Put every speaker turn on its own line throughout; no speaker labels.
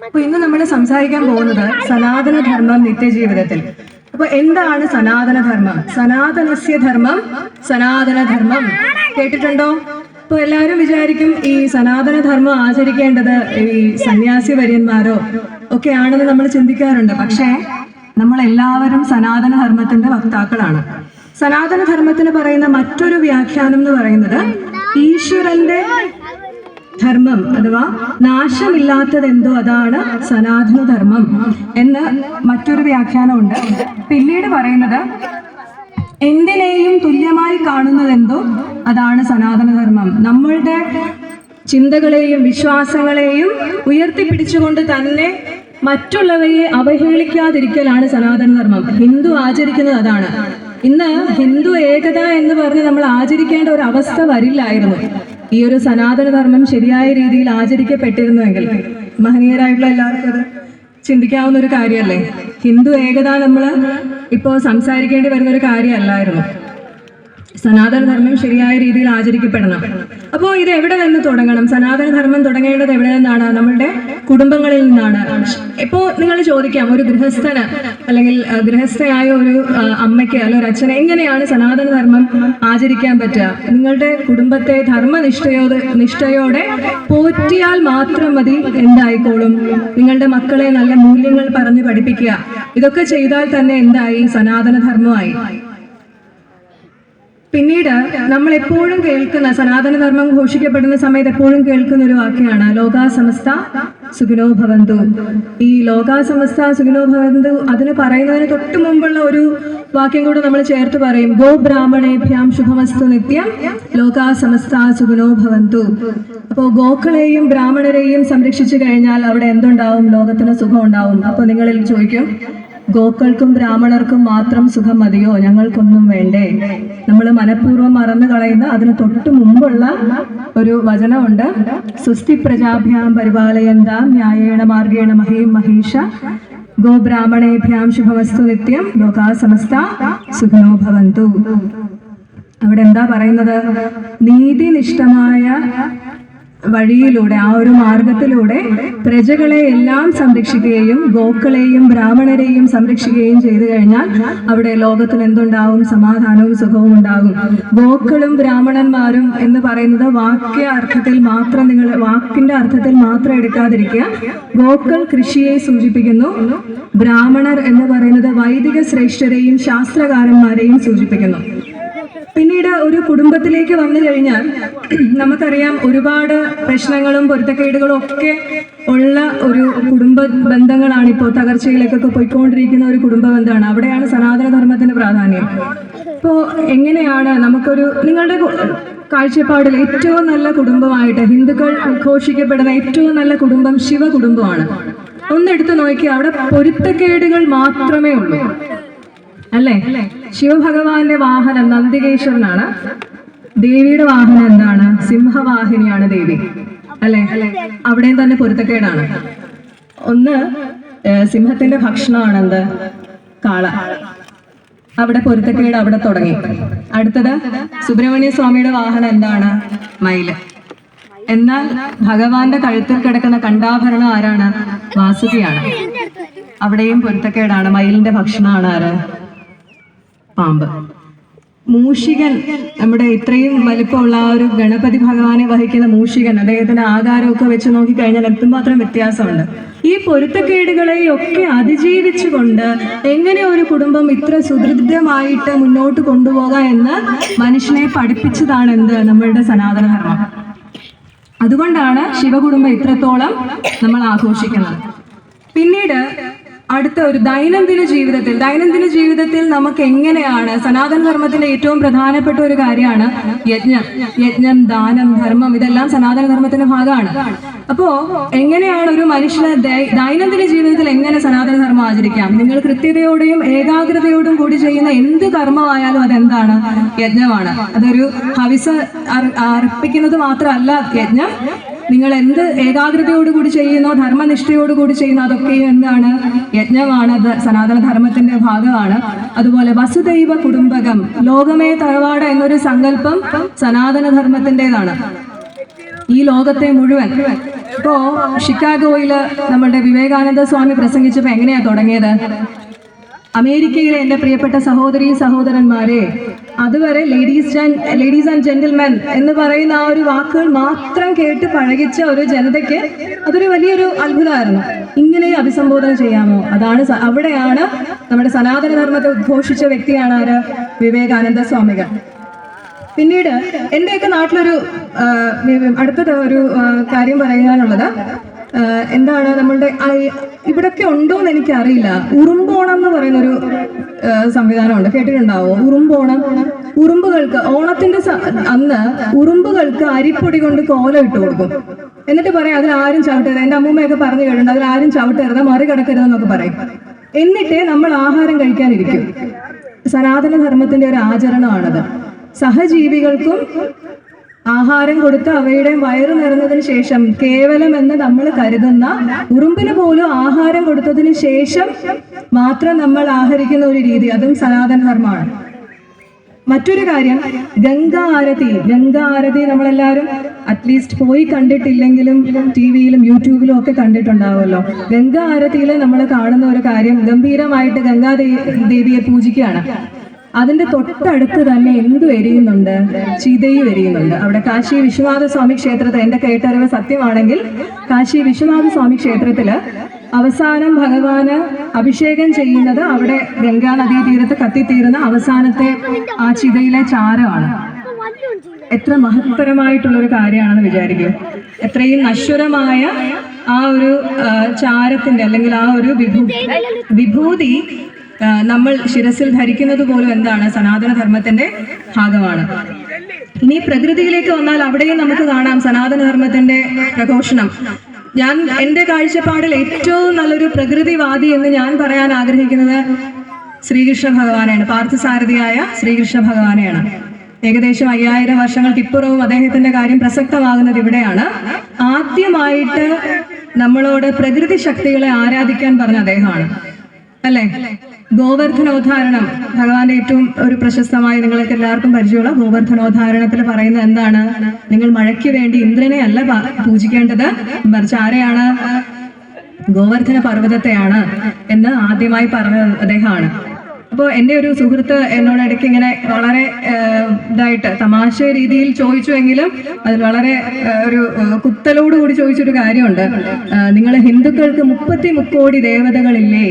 അപ്പൊ ഇന്ന് നമ്മൾ സംസാരിക്കാൻ പോകുന്നത് സനാതനധർമ്മം നിത്യജീവിതത്തിൽ. അപ്പൊ എന്താണ് സനാതനധർമ്മം? സനാതനസ്യ ധർമ്മം സനാതനധർമ്മം കേട്ടിട്ടുണ്ടോ? അപ്പൊ എല്ലാവരും വിചാരിക്കും ഈ സനാതനധർമ്മം ആചരിക്കേണ്ടത് ഈ സന്യാസി വര്യന്മാരോ ഒക്കെ ആണെന്ന് നമ്മൾ ചിന്തിക്കാറുണ്ട്. പക്ഷേ നമ്മൾ എല്ലാവരും സനാതനധർമ്മത്തിന്റെ വക്താക്കളാണ്. സനാതനധർമ്മത്തിന് പറയുന്ന മറ്റൊരു വ്യാഖ്യാനം എന്ന് പറയുന്നത് ഈശ്വരന്റെ ധർമ്മം അഥവാ നാശമില്ലാത്തതെന്തോ അതാണ് സനാതനധർമ്മം എന്ന് മറ്റൊരു വ്യാഖ്യാനമുണ്ട്. പിന്നീട് പറയുന്നത് എന്തിനേയും തുല്യമായി കാണുന്നതെന്തോ അതാണ് സനാതനധർമ്മം. നമ്മളുടെ ചിന്തകളെയും വിശ്വാസങ്ങളെയും ഉയർത്തിപ്പിടിച്ചുകൊണ്ട് തന്നെ മറ്റുള്ളവയെ അവഹേളിക്കാതിരിക്കലാണ് സനാതനധർമ്മം. ഹിന്ദു ആചരിക്കുന്നത് അതാണ്. ഇന്ന് ഹിന്ദു ഏകത എന്ന് പറഞ്ഞ് നമ്മൾ ആചരിക്കേണ്ട ഒരു അവസ്ഥ വരില്ലായിരുന്നു ഈ ഒരു സനാതനധർമ്മം ശരിയായ രീതിയിൽ ആചരിക്കപ്പെട്ടിരുന്നുവെങ്കിൽ. മഹനീയരായിട്ടുള്ള എല്ലാവർക്കും അത് ചിന്തിക്കാവുന്ന ഒരു കാര്യമല്ലേ? ഹിന്ദു ഏകത നമ്മൾ ഇപ്പോൾ സംസാരിക്കേണ്ടി വരുന്ന ഒരു കാര്യമല്ലായിരുന്നു. സനാതനധർമ്മം ശരിയായ രീതിയിൽ ആചരിക്കപ്പെടണം. അപ്പോൾ ഇത് എവിടെ നിന്ന് തുടങ്ങണം? സനാതനധർമ്മം തുടങ്ങേണ്ടത് എവിടെ നിന്നാണ്? നമ്മളുടെ കുടുംബങ്ങളിൽ നിന്നാണ്. ഇപ്പോൾ നിങ്ങൾ ചോദിക്കാം, ഒരു ഗൃഹസ്ഥന് അല്ലെങ്കിൽ ഗൃഹസ്ഥയായ ഒരു അമ്മയ്ക്ക് അല്ലെങ്കിൽ ഒരു അച്ഛന് എങ്ങനെയാണ് സനാതനധർമ്മം ആചരിക്കാൻ പറ്റുക? നിങ്ങളുടെ കുടുംബത്തെ ധർമ്മനിഷ്ഠയോടെ പോറ്റിയാൽ മാത്രം മതി. എന്തായിക്കോളും? നിങ്ങളുടെ മക്കളെ നല്ല മൂല്യങ്ങൾ പറഞ്ഞ് പഠിപ്പിക്കുക. ഇതൊക്കെ ചെയ്താൽ തന്നെ എന്തായി? സനാതനധർമ്മമായി. പിന്നീട് നമ്മൾ എപ്പോഴും കേൾക്കുന്ന സനാതനധർമ്മം ഘോഷിക്കപ്പെടുന്ന സമയത്ത് എപ്പോഴും കേൾക്കുന്ന ഒരു വാക്യമാണ് ലോകാ സമസ്ത സുഖിനോ ഭവന്തു. ഈ ലോകാ സമസ്ത സുഖിനോ ഭവന്തു അതിന് പറയുന്നതിന് തൊട്ട് മുമ്പുള്ള ഒരു വാക്യം കൂടെ നമ്മൾ ചേർത്ത് പറയും, ഗോ ബ്രാഹ്മണേഭ്യാം ശുഭമസ്തു നിത്യം ലോകാ സമസ്ത സുഖിനോ ഭവന്തു. അപ്പോൾ ഗോക്കളെയും ബ്രാഹ്മണരെയും സംരക്ഷിച്ചു കഴിഞ്ഞാൽ അവിടെ എന്തുണ്ടാവും? ലോകത്തിന് സുഖം ഉണ്ടാവും. അപ്പോൾ നിങ്ങളിൽ ചോദിക്കും, ഗോക്കൾക്കും ബ്രാഹ്മണർക്കും മാത്രം സുഖം മതിയോ? ഞങ്ങൾക്കൊന്നും വേണ്ടേ? നമ്മൾ മനഃപൂർവ്വം മറന്നു കളയുന്ന അതിന് തൊട്ട് മുമ്പുള്ള ഒരു വചനമുണ്ട്, സ്വസ്തി പ്രജാഭ്യാം പരിപാലയന്താം ന്യായേണ മാർഗേണ മഹീം മഹീഷ ഗോ ബ്രാഹ്മണേഭ്യാം ശുഭമസ്തു നിത്യം ലോകാ സമസ്ത സുഖിനോ ഭവന്തു. അവിടെ എന്താ പറയുന്നത്? നീതിനിഷ്ഠമായ വഴിയിലൂടെ, ആ ഒരു മാർഗത്തിലൂടെ പ്രജകളെ എല്ലാം സംരക്ഷിക്കുകയും ഗോക്കളെയും ബ്രാഹ്മണരെയും സംരക്ഷിക്കുകയും ചെയ്തു കഴിഞ്ഞാൽ അവിടെ ലോകത്തിന് എന്തുണ്ടാവും? സമാധാനവും സുഖവും ഉണ്ടാകും. ഗോക്കളും ബ്രാഹ്മണന്മാരും എന്ന് പറയുന്നത് വാക്കിന്റെ അർത്ഥത്തിൽ മാത്രം എടുക്കാതിരിക്കുക. ഗോക്കൾ കൃഷിയെ സൂചിപ്പിക്കുന്നു. ബ്രാഹ്മണർ എന്ന് പറയുന്നത് വൈദിക ശ്രേഷ്ഠരെയും ശാസ്ത്രകാരന്മാരെയും സൂചിപ്പിക്കുന്നു. പിന്നീട് ഒരു കുടുംബത്തിലേക്ക് വന്നു കഴിഞ്ഞാൽ നമുക്കറിയാം, ഒരുപാട് പ്രശ്നങ്ങളും പൊരുത്തക്കേടുകളും ഒക്കെ ഉള്ള ഒരു കുടുംബ ബന്ധങ്ങളാണ് ഇപ്പോൾ തകർച്ചയിലേക്കൊക്കെ പോയിക്കൊണ്ടിരിക്കുന്ന ഒരു കുടുംബ ബന്ധമാണ്. അവിടെയാണ് സനാതനധർമ്മത്തിന്റെ പ്രാധാന്യം. ഇപ്പോൾ എങ്ങനെയാണ് നമുക്കൊരു, നിങ്ങളുടെ കാഴ്ചപ്പാടിൽ ഏറ്റവും നല്ല കുടുംബമായിട്ട് ഹിന്ദുക്കൾ ഘോഷിക്കപ്പെടുന്ന ഏറ്റവും നല്ല കുടുംബം ശിവകുടുംബമാണ്. ഒന്നെടുത്ത് നോക്കി, അവിടെ പൊരുത്തക്കേടുകൾ മാത്രമേ ഉള്ളൂ അല്ലേ? ശിവഭഗവാന്റെ വാഹനം നന്ദികേശ്വരനാണ്. ദേവിയുടെ വാഹനം എന്താണ്? സിംഹവാഹിനിയാണ് ദേവി അല്ലെ? അവിടെയും തന്നെ പൊരുത്തക്കേടാണ്. ഒന്ന് സിംഹത്തിന്റെ ഭക്ഷണമാണ് എന്ത്? കാള. അവിടെ പൊരുത്തക്കേട് അവിടെ തുടങ്ങി. അടുത്തത് സുബ്രഹ്മണ്യ സ്വാമിയുടെ വാഹനം എന്താണ്? മയില്. എന്നാൽ ഭഗവാന്റെ കഴുത്തിൽ കിടക്കുന്ന കണ്ഠാഭരണം ആരാണ്? വാസുകിയാണ്. അവിടെയും പൊരുത്തക്കേടാണ്. മയിലിന്റെ ഭക്ഷണമാണ് ആര്? പാമ്പ്. മൂഷികൻ, നമ്മുടെ ഇത്രയും വലിപ്പമുള്ള ആ ഒരു ഗണപതി ഭഗവാനെ വഹിക്കുന്ന മൂഷികൻ, അദ്ദേഹത്തിന്റെ ആകാരമൊക്കെ വെച്ച് നോക്കിക്കഴിഞ്ഞാൽ എന്തുമാത്രം വ്യത്യാസമുണ്ട്. ഈ പൊരുത്തക്കേടുകളെയൊക്കെ അതിജീവിച്ചുകൊണ്ട് എങ്ങനെ ഒരു കുടുംബം ഇത്ര സുദൃഢമായിട്ട് മുന്നോട്ട് കൊണ്ടുപോകാം എന്ന് മനുഷ്യനെ പഠിപ്പിച്ചതാണ് എന്ത്? നമ്മളുടെ സനാതനധർമ്മം. അതുകൊണ്ടാണ് ശിവകുടുംബം ഇത്രത്തോളം നമ്മൾ ആഘോഷിക്കുന്നത്. പിന്നീട് അടുത്ത ഒരു ദൈനംദിന ജീവിതത്തിൽ നമുക്ക് എങ്ങനെയാണ് സനാതനധർമ്മത്തിന്റെ ഏറ്റവും പ്രധാനപ്പെട്ട ഒരു കാര്യമാണ് യജ്ഞം, ദാനം, ധർമ്മം. ഇതെല്ലാം സനാതനധർമ്മത്തിന്റെ ഭാഗമാണ്. അപ്പോ എങ്ങനെയാണ് ഒരു മനുഷ്യന് ദൈനംദിന ജീവിതത്തിൽ എങ്ങനെ സനാതനധർമ്മം ആചരിക്കാം? നിങ്ങൾ കൃത്യതയോടെയും ഏകാഗ്രതയോടും കൂടി ചെയ്യുന്ന എന്ത് കർമ്മമായാലും അതെന്താണ്? യജ്ഞമാണ്. അതൊരു ഹവിസ് അർപ്പിക്കുന്നത് മാത്രമല്ല യജ്ഞം. നിങ്ങൾ എന്ത് ഏകാഗ്രതയോടുകൂടി ചെയ്യുന്നോ, ധർമ്മനിഷ്ഠയോടുകൂടി ചെയ്യുന്നോ, അതൊക്കെയും എന്താണ്? യജ്ഞമാണ്. അത് സനാതനധർമ്മത്തിന്റെ ഭാഗമാണ്. അതുപോലെ വസുദൈവ കുടുംബകം, ലോകമേ തറവാട് എന്നൊരു സങ്കല്പം സനാതനധർമ്മത്തിൻ്റെതാണ്. ഈ ലോകത്തെ മുഴുവൻ ഇപ്പോ ഷിക്കാഗോയില് നമ്മളുടെ വിവേകാനന്ദ സ്വാമി പ്രസംഗിച്ചപ്പോൾ എങ്ങനെയാ തുടങ്ങിയത്? അമേരിക്കയിലെ എൻ്റെ പ്രിയപ്പെട്ട സഹോദരീ സഹോദരന്മാരെ, അതുവരെ ലേഡീസ് ആൻഡ് ജെന്റിൽമെൻ എന്ന് പറയുന്ന ആ ഒരു വാക്കുകൾ മാത്രം കേട്ട് പഴകിച്ച ഒരു ജനതയ്ക്ക് അതൊരു വലിയൊരു അത്ഭുതമായിരുന്നു. ഇങ്ങനെ അഭിസംബോധന ചെയ്യാമോ? അവിടെയാണ് നമ്മുടെ സനാതന ധർമ്മത്തെ ഉദ്ഘോഷിച്ച വ്യക്തിയാണ് ആര്? വിവേകാനന്ദ സ്വാമികൾ. പിന്നീട് എൻ്റെയൊക്കെ നാട്ടിലൊരു അടുത്തത് ഒരു കാര്യം പറയാനുള്ളത് എന്താണ്, നമ്മളുടെ ഇവിടൊക്കെ ഉണ്ടോ എന്ന് എനിക്കറിയില്ല. ഉറുമ്പോണം എന്ന് പറയുന്നൊരു സംവിധാനമുണ്ട്, കേട്ടിട്ടുണ്ടാവോ? ഉറുമ്പോണം. ഉറുമ്പുകൾക്ക് ഓണത്തിന്റെ അന്ന് ഉറുമ്പുകൾക്ക് അരിപ്പൊടി കൊണ്ട് കോലം ഇട്ട് കൊടുക്കും. എന്നിട്ട് പറയാം അതിലാരും ചവിട്ടരുത്. എൻ്റെ അമ്മൂമ്മയൊക്കെ പറഞ്ഞു കേട്ടിട്ടുണ്ട്, അതിലാരും ചവിട്ടരുത്, മറികടക്കരുതെന്നൊക്കെ പറയും. എന്നിട്ടേ നമ്മൾ ആഹാരം കഴിക്കാനിരിക്കും. സനാതന ധർമ്മത്തിന്റെ ഒരു ആചരണമാണത്. സഹജീവികൾക്കും ആഹാരം കൊടുത്ത് അവയുടെ വയറ് നിറഞ്ഞതിന് ശേഷം കേവലം എന്ന് നമ്മൾ കരുതുന്ന ഉറുമ്പിന് പോലും ആഹാരം കൊടുത്തതിന് ശേഷം മാത്രം നമ്മൾ ആഹരിക്കുന്ന ഒരു രീതി, അതും സനാതന ധർമ്മമാണ്. മറ്റൊരു കാര്യം, ഗംഗാ ആരതി നമ്മളെല്ലാവരും അറ്റ്ലീസ്റ്റ് പോയി കണ്ടിട്ടില്ലെങ്കിലും ടിവിയിലും യൂട്യൂബിലും ഒക്കെ കണ്ടിട്ടുണ്ടാവുമല്ലോ. ഗംഗാ ആരതിയിൽ നമ്മൾ കാണുന്ന ഒരു കാര്യം, ഗംഭീരമായിട്ട് ഗംഗാദേവിയെ പൂജിക്കുകയാണ്. അതിന്റെ തൊട്ടടുത്ത് തന്നെ എന്തു എരിയുന്നുണ്ട്? ചിതയും എരിയുന്നുണ്ട്. അവിടെ കാശി വിശ്വനാഥ സ്വാമി ക്ഷേത്രത്തിൽ, എൻ്റെ കേട്ടറിവ് സത്യമാണെങ്കിൽ, കാശി വിശ്വനാഥ സ്വാമി ക്ഷേത്രത്തില് അവസാനം ഭഗവാന് അഭിഷേകം ചെയ്യുന്നത് അവിടെ ഗംഗാ നദീ തീരത്ത് കത്തിത്തീരുന്ന അവസാനത്തെ ആ ചിതയിലെ ചാരമാണ്. എത്ര മഹത്തരമായിട്ടുള്ളൊരു കാര്യമാണെന്ന് വിചാരിക്കും. എത്രയും നശ്വരമായ ആ ഒരു ചാരത്തിന്റെ അല്ലെങ്കിൽ ആ ഒരു വിഭൂതി നമ്മൾ ശിരസിൽ ധരിക്കുന്നത് പോലും എന്താണ്? സനാതന ധർമ്മത്തിന്റെ ഭാഗമാണ്. ഇനി പ്രകൃതിയിലേക്ക് വന്നാൽ അവിടെയും നമുക്ക് കാണാം സനാതന ധർമ്മത്തിന്റെ പ്രഘോഷണം. ഞാൻ എൻ്റെ കാഴ്ചപ്പാടിൽ ഏറ്റവും നല്ലൊരു പ്രകൃതിവാദി എന്ന് ഞാൻ പറയാൻ ആഗ്രഹിക്കുന്നത് ശ്രീകൃഷ്ണ ഭഗവാനെയാണ്, പാർത്ഥസാരഥിയായ ശ്രീകൃഷ്ണ ഭഗവാനെയാണ്. ഏകദേശം 5000 വർഷങ്ങൾക്കിപ്പുറവും അദ്ദേഹത്തിന്റെ കാര്യം പ്രസക്തമാകുന്നത് ഇവിടെയാണ്. ആദ്യമായിട്ട് നമ്മളോട് പ്രകൃതി ശക്തികളെ ആരാധിക്കാൻ പറഞ്ഞ അദ്ദേഹമാണ്, അല്ലേ? ഗോവർദ്ധനോദ്ധാരണം, ഭഗവാന്റെ ഏറ്റവും ഒരു പ്രശസ്തമായ, നിങ്ങൾക്ക് എല്ലാവർക്കും പരിചയമുള്ള ഗോവർദ്ധനോദ്ധാരണത്തിൽ പറയുന്നത് എന്താണ്? നിങ്ങൾ മഴയ്ക്ക് വേണ്ടി ഇന്ദ്രനെ അല്ല പൂജിക്കേണ്ടത്, മറിച്ച് ആരെയാണ്? ഗോവർദ്ധന പർവ്വതത്തെയാണ് എന്ന് ആദ്യമായി പറഞ്ഞത് അദ്ദേഹമാണ്. അപ്പോൾ എൻ്റെ ഒരു സുഹൃത്ത് എന്നോട് ഇടയ്ക്ക് ഇങ്ങനെ വളരെ ഇതായിട്ട് തമാശ രീതിയിൽ ചോദിച്ചുവെങ്കിലും അതിൽ വളരെ ഒരു കുത്തലോടുകൂടി ചോദിച്ചൊരു കാര്യമുണ്ട്. നിങ്ങൾ ഹിന്ദുക്കൾക്ക് 33 കോടി ദേവതകളില്ലേ?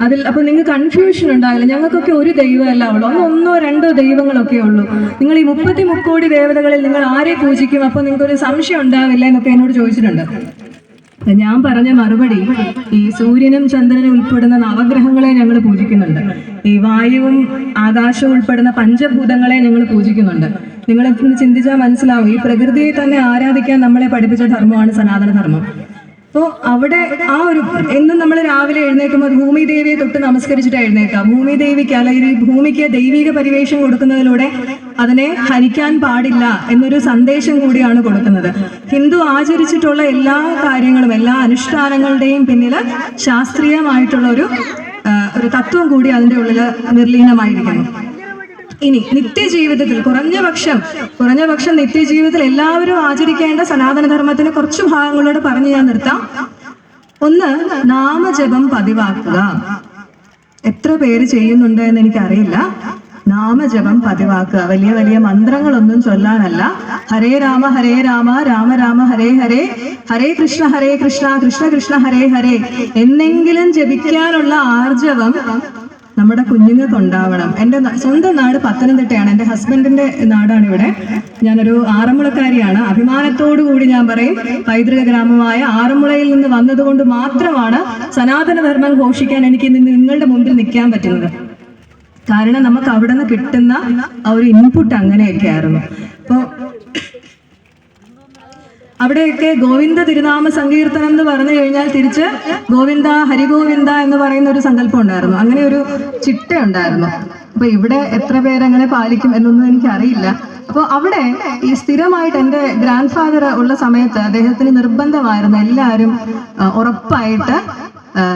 അതിൽ അപ്പോൾ നിങ്ങൾക്ക് കൺഫ്യൂഷൻ ഉണ്ടാവില്ല. ഞങ്ങൾക്കൊക്കെ ഒരു ദൈവമല്ല ഉള്ളൂ, ഒന്നോ രണ്ടോ ദൈവങ്ങളൊക്കെ ഉള്ളൂ. നിങ്ങൾ ഈ 33 കോടി ദേവതകളിൽ നിങ്ങൾ ആരെ പൂജിക്കും? അപ്പോൾ നിങ്ങൾക്കൊരു സംശയം ഉണ്ടാവില്ല എന്നൊക്കെ എന്നോട് ചോദിച്ചിട്ടുണ്ട്. ഞാൻ പറഞ്ഞ മറുപടി, ഈ സൂര്യനും ചന്ദ്രനും ഉൾപ്പെടുന്ന നവഗ്രഹങ്ങളെ ഞങ്ങൾ പൂജിക്കുന്നുണ്ട്. ഈ വായുവും ആകാശവും ഉൾപ്പെടുന്ന പഞ്ചഭൂതങ്ങളെ ഞങ്ങൾ പൂജിക്കുന്നുണ്ട്. നിങ്ങളൊക്കെ ചിന്തിച്ചാൽ മനസ്സിലാവും, ഈ പ്രകൃതിയെ തന്നെ ആരാധിക്കാൻ നമ്മളെ പഠിപ്പിച്ച ധർമ്മമാണ് സനാതന ധർമ്മം. അപ്പോൾ അവിടെ ആ ഒരു എന്നും നമ്മൾ രാവിലെ എഴുന്നേൽക്കുമ്പോൾ ഭൂമി ദേവിയെ തൊട്ട് നമസ്കരിച്ചിട്ട് എഴുന്നേൽക്കുക. ഭൂമി ദേവിക്ക് അല്ലെങ്കിൽ ഭൂമിക്ക് ദൈവിക പരിവേഷം കൊടുക്കുന്നതിലൂടെ അതിനെ ഹനിക്കാൻ പാടില്ല എന്നൊരു സന്ദേശം കൂടിയാണ് കൊടുക്കുന്നത്. ഹിന്ദു ആചരിച്ചിട്ടുള്ള എല്ലാ കാര്യങ്ങളും, എല്ലാ അനുഷ്ഠാനങ്ങളുടെയും പിന്നിൽ ശാസ്ത്രീയമായിട്ടുള്ള ഒരു തത്വം കൂടി അതിൻ്റെ ഉള്ളിൽ നിർലീനമായിരിക്കുന്നു. ഇനി നിത്യജീവിതത്തിൽ കുറഞ്ഞ പക്ഷം നിത്യജീവിതത്തിൽ എല്ലാവരും ആചരിക്കേണ്ട സനാതനധർമ്മത്തിന് കുറച്ച് ഭാഗങ്ങളോട് പറഞ്ഞ് ഞാൻ നിർത്താം. ഒന്ന്, നാമജപം പതിവാക്കുക. എത്ര പേര് ചെയ്യുന്നുണ്ട് എന്ന് എനിക്കറിയില്ല. നാമജപം പതിവാക്കുക. വലിയ വലിയ മന്ത്രങ്ങളൊന്നും ചൊല്ലാനല്ല. ഹരേ രാമ രാമ രാമ ഹരേ ഹരേ, ഹരേ കൃഷ്ണ കൃഷ്ണ കൃഷ്ണ ഹരേ ഹരേ എന്നെങ്കിലും ജപിക്കാനുള്ള ആർജവം നമ്മുടെ കുഞ്ഞുങ്ങൾക്ക് ഉണ്ടാവണം. എൻ്റെ സ്വന്തം നാട് പത്തനംതിട്ടയാണ്, എൻ്റെ ഹസ്ബൻഡിന്റെ നാടാണ് ഇവിടെ. ഞാനൊരു ആറന്മുളക്കാരിയാണ്. അഭിമാനത്തോടു കൂടി ഞാൻ പറയും, പൈതൃക ഗ്രാമമായ ആറന്മുളയിൽ നിന്ന് വന്നതുകൊണ്ട് മാത്രമാണ് സനാതനധർമ്മം ഘോഷിക്കാൻ എനിക്ക് നിങ്ങളുടെ മുമ്പിൽ നിൽക്കാൻ പറ്റുന്നത്. കാരണം നമുക്ക് അവിടെ നിന്ന് കിട്ടുന്ന ആ ഒരു ഇൻപുട്ട് അങ്ങനെയൊക്കെ ആയിരുന്നു. അപ്പോൾ അവിടെയൊക്കെ ഗോവിന്ദ തിരുനാമ സങ്കീർത്തനം എന്ന് പറഞ്ഞു കഴിഞ്ഞാൽ തിരിച്ച് ഗോവിന്ദ ഹരിഗോവിന്ദ എന്ന് പറയുന്ന ഒരു സങ്കല്പം ഉണ്ടായിരുന്നു. അങ്ങനെ ഒരു ചിട്ട ഉണ്ടായിരുന്നു. അപ്പൊ ഇവിടെ എത്ര പേരങ്ങനെ പാലിക്കും എന്നൊന്നും എനിക്കറിയില്ല. അപ്പോൾ അവിടെ ഈ സ്ഥിരമായിട്ട് എൻ്റെ ഗ്രാൻഡ് ഫാദർ ഉള്ള സമയത്ത് അദ്ദേഹത്തിന് നിർബന്ധമായിരുന്നു എല്ലാവരും ഉറപ്പായിട്ട്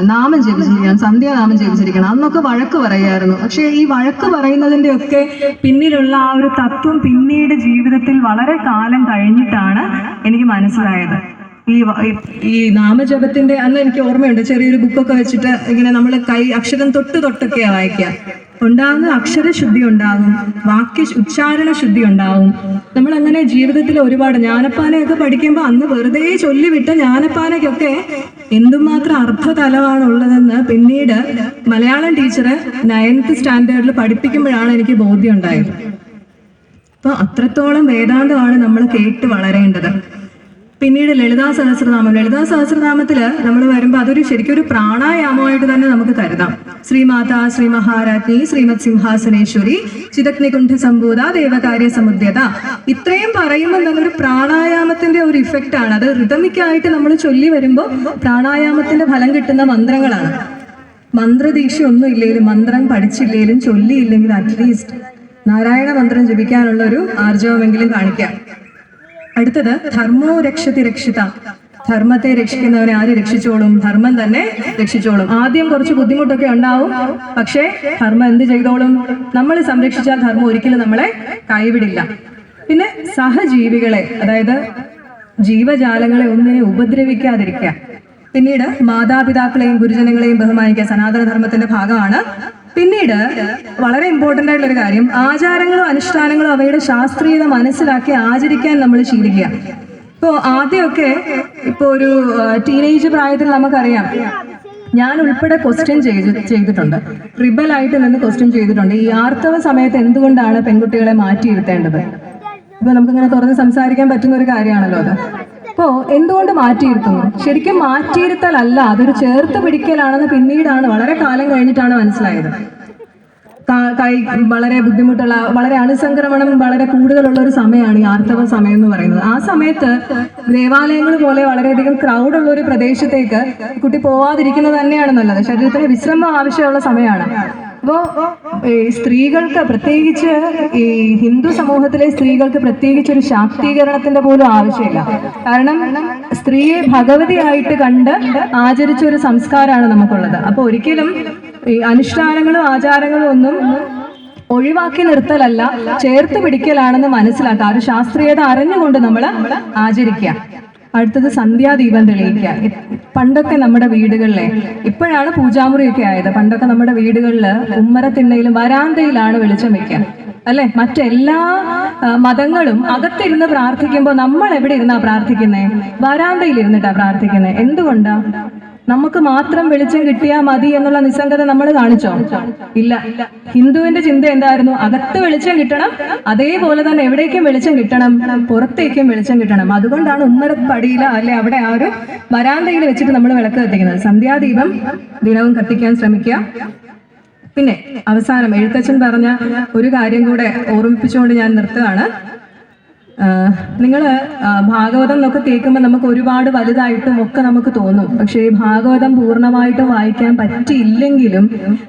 നാമം ജപിച്ചിരിക്കണം, സന്ധ്യാനാമം ജപിച്ചിരിക്കണം. അന്നൊക്കെ വഴക്ക് പറയായിരുന്നു. പക്ഷെ ഈ വഴക്ക് പറയുന്നതിൻ്റെ ഒക്കെ പിന്നിലുള്ള ആ ഒരു തത്വം പിന്നീട് ജീവിതത്തിൽ വളരെ കാലം കഴിഞ്ഞിട്ടാണ് എനിക്ക് മനസ്സിലായത്. ഈ നാമജപത്തിന്റെ അന്ന് എനിക്ക് ഓർമ്മയുണ്ട്, ചെറിയൊരു ബുക്കൊക്കെ വെച്ചിട്ട് ഇങ്ങനെ നമ്മൾ അക്ഷരം തൊട്ടൊക്കെയാ വായിക്കുക. ഉണ്ടാകുന്ന അക്ഷരശുദ്ധി ഉണ്ടാകും, ഉച്ചാരണ ശുദ്ധി ഉണ്ടാവും. നമ്മൾ അങ്ങനെ ജീവിതത്തിൽ ഒരുപാട് ജ്ഞാനപ്പാനയൊക്കെ പഠിക്കുമ്പോൾ അന്ന് വെറുതെ ചൊല്ലിവിട്ട ജ്ഞാനപ്പാനയ്ക്കൊക്കെ എന്തുമാത്രം അർത്ഥതലമാണുള്ളതെന്ന് പിന്നീട് മലയാളം ടീച്ചറ് 9th സ്റ്റാൻഡേർഡിൽ പഠിപ്പിക്കുമ്പോഴാണ് എനിക്ക് ബോധ്യം ഉണ്ടായത്. അപ്പോൾ അത്രത്തോളം വേദാന്തമാണ് നമ്മൾ കേട്ട് വളരേണ്ടത്. പിന്നീട് ലളിതാ സഹസ്രനാമത്തിൽ നമ്മൾ വരുമ്പോൾ അതൊരു ശരിക്കും ഒരു പ്രാണായാമമായിട്ട് തന്നെ നമുക്ക് കരുതാം. ശ്രീമാതാ ശ്രീ മഹാരാജ്ഞി ശ്രീമത് സിംഹാസനേശ്വരി ചിദഗ്നികുണ്ഠ സംഭൂത ദേവകാര്യ സമുദ്യത, ഇത്രയും പറയുമ്പോൾ തന്നെ ഒരു പ്രാണായാമത്തിന്റെ ഒരു ഇഫക്റ്റ് ആണ്. അത് റിതമിക്കായിട്ട് നമ്മൾ ചൊല്ലി വരുമ്പോൾ പ്രാണായാമത്തിന്റെ ഫലം കിട്ടുന്ന മന്ത്രങ്ങളാണ്. മന്ത്രദീക്ഷ ഒന്നും ഇല്ലെങ്കിലും, മന്ത്രം പഠിച്ചില്ലെങ്കിലും, ചൊല്ലിയില്ലെങ്കിൽ അറ്റ്ലീസ്റ്റ് നാരായണ മന്ത്രം ജപിക്കാനുള്ള ഒരു ആർജവമെങ്കിലും കാണിക്കാം. അടുത്തത് ധർമ്മോ രക്ഷതി രക്ഷിത, ധർമ്മത്തെ രക്ഷിക്കുന്നവനെ ആര് രക്ഷിച്ചോളും? ധർമ്മം തന്നെ രക്ഷിച്ചോളും. ആദ്യം കുറച്ച് ബുദ്ധിമുട്ടൊക്കെ ഉണ്ടാവും, പക്ഷേ ധർമ്മം എന്ത് ചെയ്തോളും? നമ്മൾ സംരക്ഷിച്ചാൽ ധർമ്മം ഒരിക്കലും നമ്മളെ കൈവിടില്ല. പിന്നെ സഹജീവികളെ, അതായത് ജീവജാലങ്ങളെ ഒന്നിനെ ഉപദ്രവിക്കാതിരിക്കുക. പിന്നീട് മാതാപിതാക്കളെയും ഗുരുജനങ്ങളെയും ബഹുമാനിക്കുക സനാതനധർമ്മത്തിന്റെ ഭാഗമാണ്. പിന്നീട് വളരെ ഇമ്പോർട്ടൻ്റ് ആയിട്ടുള്ള ഒരു കാര്യം, ആചാരങ്ങളും അനുഷ്ഠാനങ്ങളും അവയുടെ ശാസ്ത്രീയത മനസ്സിലാക്കി ആചരിക്കാൻ നമ്മൾ ശീലിക്കുക. ഇപ്പോൾ ആദ്യമൊക്കെ ഇപ്പോൾ ഒരു ടീനേജ് പ്രായത്തിൽ നമുക്കറിയാം, ഞാൻ ഉൾപ്പെടെ ക്വസ്റ്റ്യൻ ചെയ്തിട്ടുണ്ട്, റിബലായിട്ട് നിന്ന് ക്വസ്റ്റ്യൻ ചെയ്തിട്ടുണ്ട്. ഈ ആർത്തവ സമയത്ത് എന്തുകൊണ്ടാണ് പെൺകുട്ടികളെ മാറ്റിയിരുത്തേണ്ടത്? ഇപ്പോൾ നമുക്കിങ്ങനെ തുറന്ന് സംസാരിക്കാൻ പറ്റുന്ന ഒരു കാര്യമാണല്ലോ അത്. അപ്പോൾ എന്തുകൊണ്ട് മാറ്റിയിരുത്തുന്നു? ശരിക്കും മാറ്റിയിരുത്തലല്ല, അതൊരു ചേർത്ത് പിടിക്കലാണെന്ന് പിന്നീടാണ്, വളരെ കാലം കഴിഞ്ഞിട്ടാണ് മനസ്സിലായത്. വളരെ ബുദ്ധിമുട്ടുള്ള, വളരെ അണുസംക്രമണം വളരെ കൂടുതലുള്ള ഒരു സമയമാണ് ഈ ആർത്തവ സമയം എന്ന് പറയുന്നത്. ആ സമയത്ത് ദേവാലയങ്ങൾ പോലെ വളരെയധികം ക്രൗഡുള്ള ഒരു പ്രദേശത്തേക്ക് കുട്ടി പോവാതിരിക്കുന്നത് തന്നെയാണ് നല്ലത്. ശരീരത്തിന് വിശ്രമം ആവശ്യമുള്ള സമയമാണ്. അപ്പോൾ ഈ സ്ത്രീകൾക്ക്, പ്രത്യേകിച്ച് ഈ ഹിന്ദു സമൂഹത്തിലെ സ്ത്രീകൾക്ക് പ്രത്യേകിച്ച് ഒരു ശാക്തീകരണത്തിന്റെ പോലും ആവശ്യമില്ല. കാരണം സ്ത്രീയെ ഭഗവതിയായിട്ട് കണ്ട് ആചരിച്ച ഒരു സംസ്കാരമാണ് നമുക്കുള്ളത്. അപ്പോൾ ഒരിക്കലും ഈ അനുഷ്ഠാനങ്ങളും ആചാരങ്ങളും ഒന്നും ഒഴിവാക്കി നിർത്തലല്ല, ചേർത്ത് പിടിക്കലാണെന്ന് മനസ്സിലാക്കുക. ഒരു ശാസ്ത്രീയത അറിഞ്ഞുകൊണ്ട് നമ്മൾ ആചരിക്കുക. അടുത്തത് സന്ധ്യാദീപം തെളിയിക്കുക. പണ്ടൊക്കെ നമ്മുടെ വീടുകളിലെ, ഇപ്പോഴാണ് പൂജാമുറിയൊക്കെ ആയത്, പണ്ടൊക്കെ നമ്മുടെ വീടുകളിൽ ഉമ്മരത്തിണ്ണയിലും വരാന്തയിലാണ് വെളിച്ചം വെക്കുക, അല്ലെ? മറ്റെല്ലാ മതങ്ങളും അകത്തിരുന്ന് പ്രാർത്ഥിക്കുമ്പോൾ നമ്മൾ എവിടെ ഇരുന്നാ പ്രാർത്ഥിക്കുന്നേ? വരാന്തയിൽ ഇരുന്നിട്ടാ പ്രാർത്ഥിക്കുന്നത്. എന്തുകൊണ്ടാ? നമുക്ക് മാത്രം വെളിച്ചം കിട്ടിയാൽ മതി എന്നുള്ള നിസ്സംഗത നമ്മൾ കാണിച്ചോ? ഇല്ല. ഹിന്ദുവിന്റെ ചിന്ത എന്തായിരുന്നു? അകത്ത് വെളിച്ചം കിട്ടണം, അതേപോലെ തന്നെ എവിടേക്കും വെളിച്ചം കിട്ടണം, പുറത്തേക്കും വെളിച്ചം കിട്ടണം. അതുകൊണ്ടാണ് ഉമ്മരപ്പടിയില അല്ലെ അവിടെ ആ ഒരു വരാന്തയിൽ വെച്ചിട്ട് നമ്മൾ വിളക്ക് കത്തിക്കുന്നത്. സന്ധ്യാദീപം ദിനവും കത്തിക്കാൻ ശ്രമിക്കുക. പിന്നെ അവസാനം എഴുത്തച്ഛൻ പറഞ്ഞ ഒരു കാര്യം കൂടെ ഓർമ്മിപ്പിച്ചുകൊണ്ട് ഞാൻ നിർത്തുകയാണ്. നിങ്ങൾ ഭാഗവതം എന്നൊക്കെ കേൾക്കുമ്പോൾ നമുക്ക് ഒരുപാട് വലുതായിട്ടും ഒക്കെ നമുക്ക് തോന്നും. പക്ഷേ ഈ ഭാഗവതം പൂർണ്ണമായിട്ടും വായിക്കാൻ പറ്റിയില്ലെങ്കിലും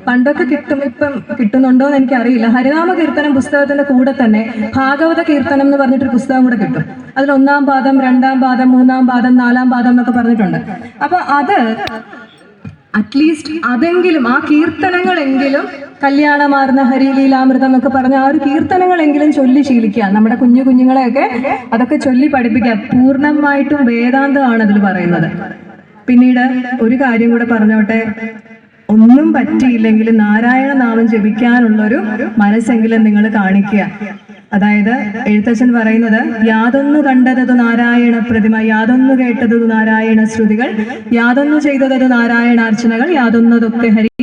പണ്ടൊക്കെ ഇപ്പം കിട്ടുന്നുണ്ടോ എന്ന് എനിക്കറിയില്ല. ഹരിനാമ കീർത്തനം പുസ്തകത്തിന്റെ കൂടെ തന്നെ ഭാഗവത കീർത്തനം എന്ന് പറഞ്ഞിട്ടൊരു പുസ്തകം കൂടെ കിട്ടും. അതിൽ 1-ാം പാദം, 2-ാം പാദം, 3-ാം പാദം, 4-ാം പാദം എന്നൊക്കെ പറഞ്ഞിട്ടുണ്ട്. അപ്പൊ അത് അറ്റ്ലീസ്റ്റ് അതെങ്കിലും, ആ കീർത്തനങ്ങളെങ്കിലും, കല്യാണമാർന്ന ഹരിലീലാമൃതം എന്നൊക്കെ പറഞ്ഞ ആ ഒരു കീർത്തനങ്ങളെങ്കിലും ചൊല്ലി ശീലിക്കുക. നമ്മുടെ കുഞ്ഞുങ്ങളെയൊക്കെ അതൊക്കെ ചൊല്ലി പഠിപ്പിക്കുക. പൂർണ്ണമായിട്ടും വേദാന്തമാണ് അതിൽ പറയുന്നത്. പിന്നീട് ഒരു കാര്യം കൂടെ പറഞ്ഞോട്ടെ, ഒന്നും പറ്റിയില്ലെങ്കിൽ നാരായണ നാമം ജപിക്കാനുള്ളൊരു മനസ്സെങ്കിലും നിങ്ങൾ കാണിക്കുക. അതായത് എഴുത്തച്ഛൻ പറയുന്നത്, യാതൊന്നു കണ്ടതതു നാരായണ പ്രതിമ, യാതൊന്നു കേട്ടതു നാരായണ ശ്രുതികൾ, യാതൊന്നു ചെയ്തതതു നാരായണാർച്ചനകൾ, യാതൊന്നതൊക്കെ ഹരി